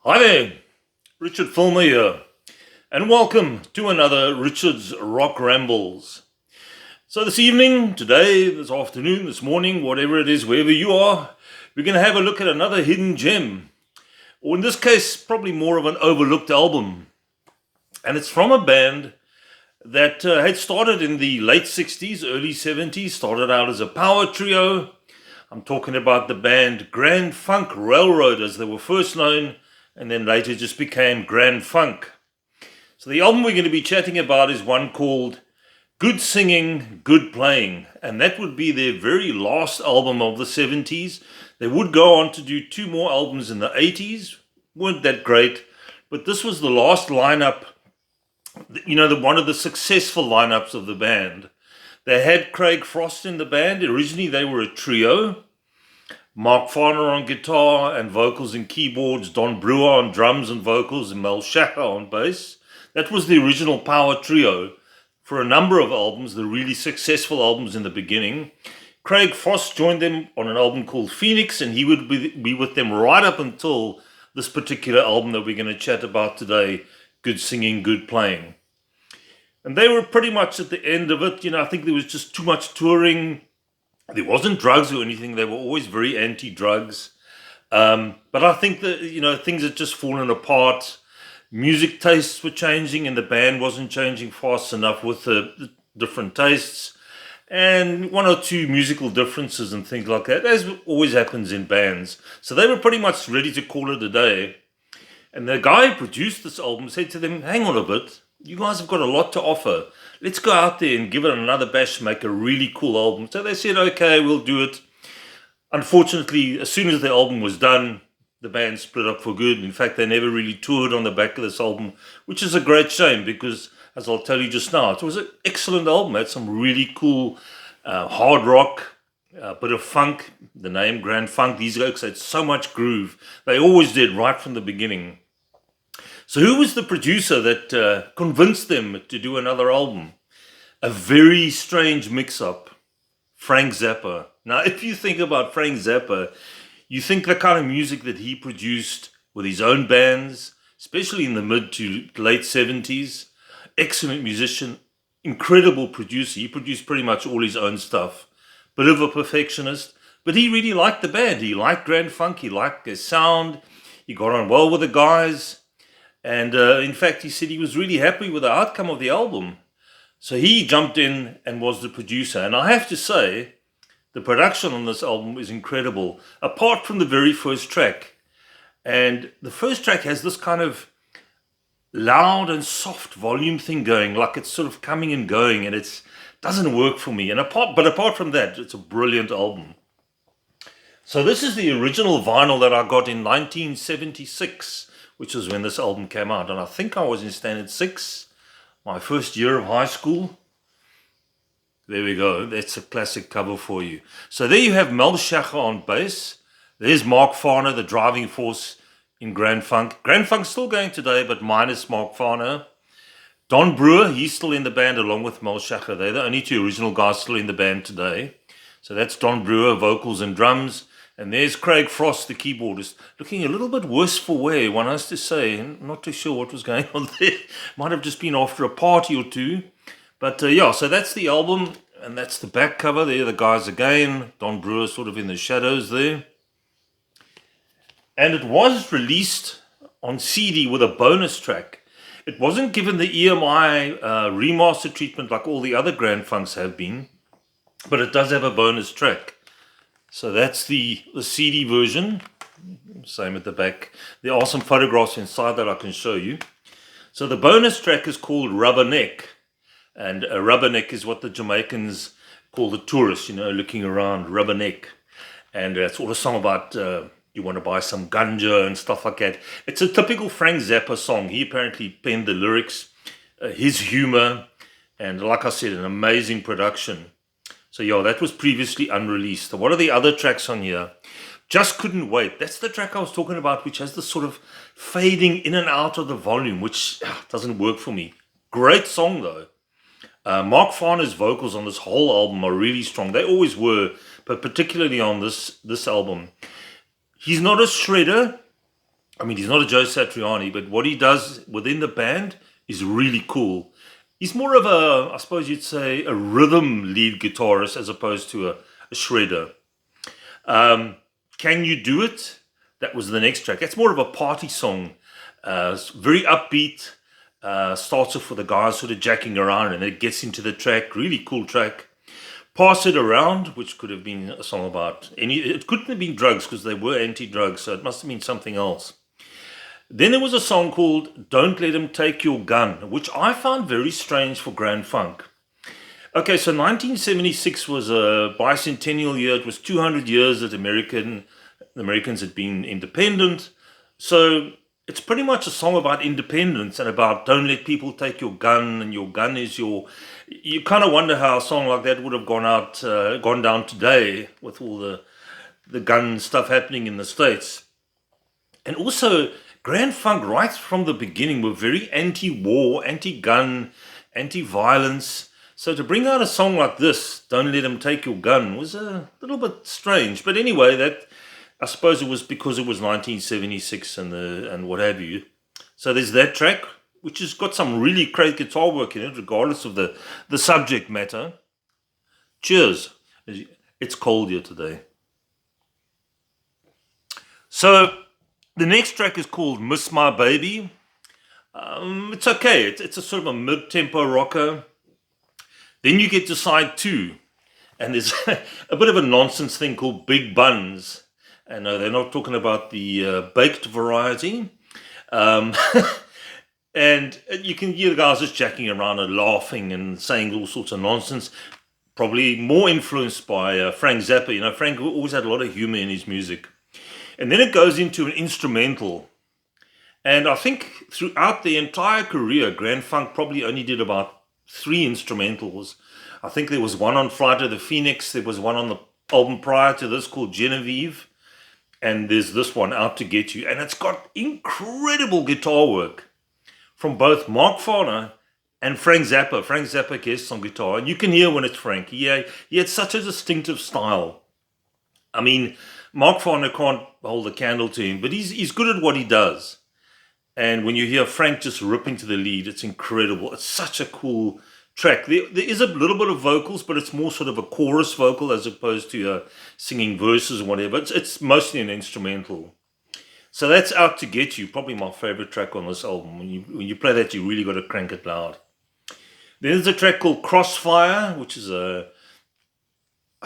Hi there, Richard Fulmer here, and welcome to another Richard's Rock Rambles. So this evening, today, this afternoon, this morning, whatever it is, wherever you are, we're going to have a look at another hidden gem, or in this case, probably more of an overlooked album. And it's from a band that had started in the late 60s, early 70s, started out as a power trio. I'm talking about the band Grand Funk Railroad, as they were first known, and then later just became Grand Funk. So the album we're going to be chatting about is one called Good Singing, Good Playing, and that would be their very last album of the 70s. They would go on to do two more albums in the 80s, weren't that great, but this was the last lineup, one of the successful lineups of the band. They had Craig Frost in the band. Originally they were a trio. Mark Farner on guitar and vocals and keyboards, Don Brewer on drums and vocals, and Mel Shacker on bass. That was the original power trio for a number of albums, the really successful albums in the beginning. Craig Frost joined them on an album called Phoenix, and he would be with them right up until this particular album that we're going to chat about today, Good Singing, Good Playing. And they were pretty much at the end of it. I think there was just too much touring. There wasn't drugs or anything. They were always very anti-drugs. But I think that, things had just fallen apart. Music tastes were changing and the band wasn't changing fast enough with the different tastes. And one or two musical differences and things like that, as always happens in bands. So they were pretty much ready to call it a day. And the guy who produced this album said to them, hang on a bit, you guys have got a lot to offer. Let's go out there and give it another bash, make a really cool album. So they said, okay, we'll do it. Unfortunately, as soon as the album was done, the band split up for good. In fact, they never really toured on the back of this album, which is a great shame because, as I'll tell you just now, it was an excellent album. It had some really cool hard rock, a bit of funk, the name Grand Funk. These guys had so much groove. They always did right from the beginning. So who was the producer that convinced them to do another album? A very strange mix-up, Frank Zappa. Now, if you think about Frank Zappa, you think the kind of music that he produced with his own bands, especially in the mid to late 70s. Excellent musician, incredible producer. He produced pretty much all his own stuff. Bit of a perfectionist, but he really liked the band. He liked Grand Funk, he liked their sound, he got on well with the guys. And in fact, he said he was really happy with the outcome of the album. So he jumped in and was the producer. And I have to say, the production on this album is incredible, apart from the very first track. And the first track has this kind of loud and soft volume thing going, like it's sort of coming and going, and it doesn't work for me. But apart from that, it's a brilliant album. So this is the original vinyl that I got in 1976. Which was when this album came out. And I think I was in Standard 6, my first year of high school. There we go. That's a classic cover for you. So there you have Mel Shacher on bass. There's Mark Farner, the driving force in Grand Funk. Grand Funk's still going today, but minus Mark Farner. Don Brewer, he's still in the band along with Mel Shacher. They're the only two original guys still in the band today. So that's Don Brewer, vocals and drums. And there's Craig Frost, the keyboardist, looking a little bit worse for wear, one has to say. I'm not too sure what was going on there. Might have just been after a party or two. But so that's the album, and that's the back cover. There the guys again. Don Brewer sort of in the shadows there. And it was released on CD with a bonus track. It wasn't given the EMI remaster treatment like all the other Grand Funks have been, but it does have a bonus track. So that's the CD version. Same at the back. There are some photographs inside that I can show you. So the bonus track is called Rubberneck. And a Rubberneck is what the Jamaicans call the tourists, looking around, Rubberneck. And it's all a song about you want to buy some ganja and stuff like that. It's a typical Frank Zappa song. He apparently penned the lyrics, his humor, and like I said, an amazing production. So that was previously unreleased. So what are the other tracks on here? Just Couldn't Wait. That's the track I was talking about, which has this sort of fading in and out of the volume, which doesn't work for me. Great song though. Mark Farner's vocals on this whole album are really strong. They always were, but particularly on this album. He's not a shredder, I mean, he's not a Joe Satriani, but what he does within the band is really cool. He's more of a, I suppose you'd say, a rhythm lead guitarist as opposed to a shredder. Can You Do It? That was the next track. That's more of a party song. It's very upbeat. Starts off with the guys sort of jacking around and it gets into the track. Really cool track. Pass It Around, which could have been a song about it couldn't have been drugs because they were anti-drugs, so it must have been something else. Then there was a song called Don't Let Him Take Your Gun, which I found very strange for Grand Funk. Okay, so 1976 was a bicentennial year. It was 200 years that the Americans had been independent. So it's pretty much a song about independence and about don't let people take your gun, and your gun is your... You kind of wonder how a song like that would have gone down today with all the gun stuff happening in the States. And also, Grand Funk right from the beginning were very anti-war, anti-gun, anti-violence. So to bring out a song like this, Don't Let Him Take Your Gun, was a little bit strange. But anyway, that I suppose it was because it was 1976 and what have you. So there's that track, which has got some really great guitar work in it, regardless of the subject matter. Cheers. It's cold here today. So the next track is called Miss My Baby. It's okay. It's a sort of a mid-tempo rocker. Then you get to side 2. And there's a bit of a nonsense thing called Big Buns. And they're not talking about the baked variety. And you can hear the guys just jacking around and laughing and saying all sorts of nonsense. Probably more influenced by Frank Zappa. You know, Frank always had a lot of humor in his music. And then it goes into an instrumental. And I think throughout the entire career, Grand Funk probably only did about 3 instrumentals. I think there was one on Flight of the Phoenix. There was one on the album prior to this called Genevieve. And there's this one, Out to Get You. And it's got incredible guitar work from both Mark Farner and Frank Zappa. Frank Zappa guests on guitar. And you can hear when it's Frank. He had such a distinctive style. I mean, Mark Farner can't hold a candle to him, but he's good at what he does. And when you hear Frank just ripping to the lead, it's incredible. It's such a cool track. There is a little bit of vocals, but it's more sort of a chorus vocal as opposed to singing verses or whatever. It's mostly an instrumental. So that's Out to Get You, probably my favorite track on this album. When you play that, you really got to crank it loud. Then there's a track called Crossfire, which is I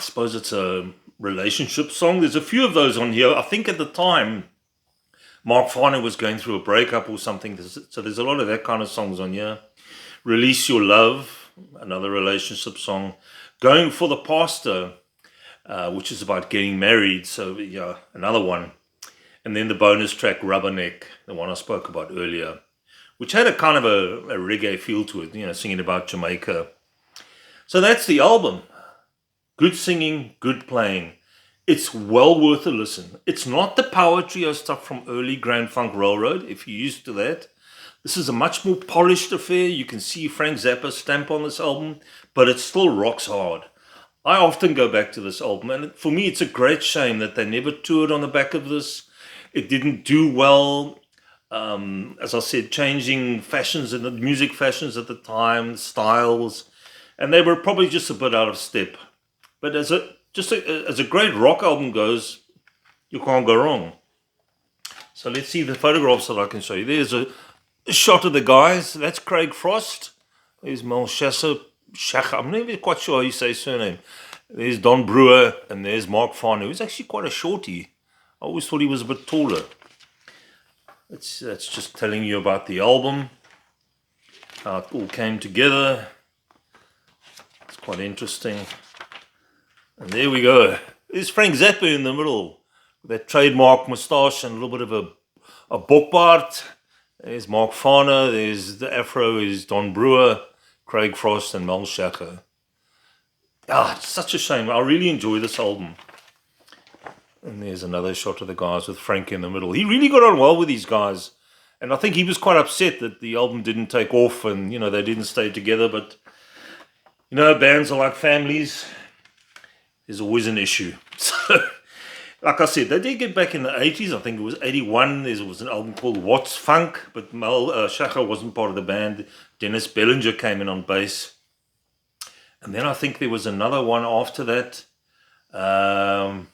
suppose it's a relationship song. There's a few of those on here. I think at the time, Mark Farner was going through a breakup or something. So there's a lot of that kind of songs on here. Release Your Love, another relationship song. Going for the Pastor, which is about getting married. So yeah, another one. And then the bonus track, Rubberneck, the one I spoke about earlier, which had a kind of a reggae feel to it, you know, singing about Jamaica. So that's the album. Good singing, good playing. It's well worth a listen. It's not the power trio stuff from early Grand Funk Railroad, if you're used to that. This is a much more polished affair. You can see Frank Zappa's stamp on this album, but it still rocks hard. I often go back to this album, and for me, it's a great shame that they never toured on the back of this. It didn't do well. As I said, changing fashions and the music fashions at the time, styles, and they were probably just a bit out of step. But as a great rock album goes, you can't go wrong. So let's see the photographs that I can show you. There's a shot of the guys. That's Craig Frost. There's Mel Shasser. I'm not even quite sure how you say his surname. There's Don Brewer, and there's Mark Farner, who's actually quite a shorty. I always thought he was a bit taller. That's just telling you about the album, how it all came together. It's quite interesting. And there we go. There's Frank Zappa in the middle, with that trademark moustache and a little bit of a bookbart. There's Mark Farner. There's the afro is Don Brewer, Craig Frost, and Mel Shasser. It's such a shame. I really enjoy this album. And there's another shot of the guys with Frank in the middle. He really got on well with these guys. And I think he was quite upset that the album didn't take off and, you know, they didn't stay together. But, you know, bands are like families. There's always an issue. So like I said, they did get back in the 80s. I think it was 81. There was an album called What's Funk, but Mel Shacher wasn't part of the band. Dennis Bellinger came in on bass. And then I think there was another one after that. Grand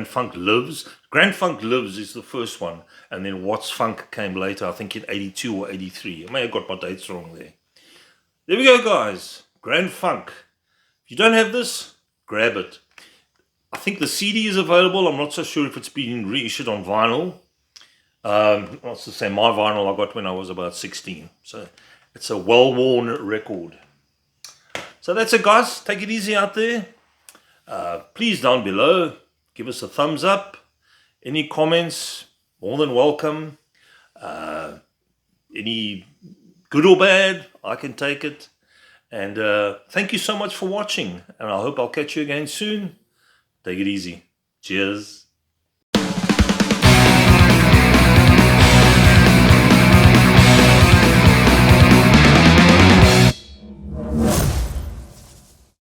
Funk Lives. Grand Funk Lives is the first one. And then What's Funk came later, I think in 82 or 83. I may have got my dates wrong there. There we go, guys. Grand Funk. If you don't have this, grab it. I think the CD is available. I'm not so sure if it's been reissued on vinyl. What's to say, my vinyl I got when I was about 16. So it's a well-worn record. So that's it, guys. Take it easy out there. Please, down below, give us a thumbs up. Any comments, more than welcome. Any good or bad, I can take it. And thank you so much for watching. And I hope I'll catch you again soon. Take it easy. Cheers.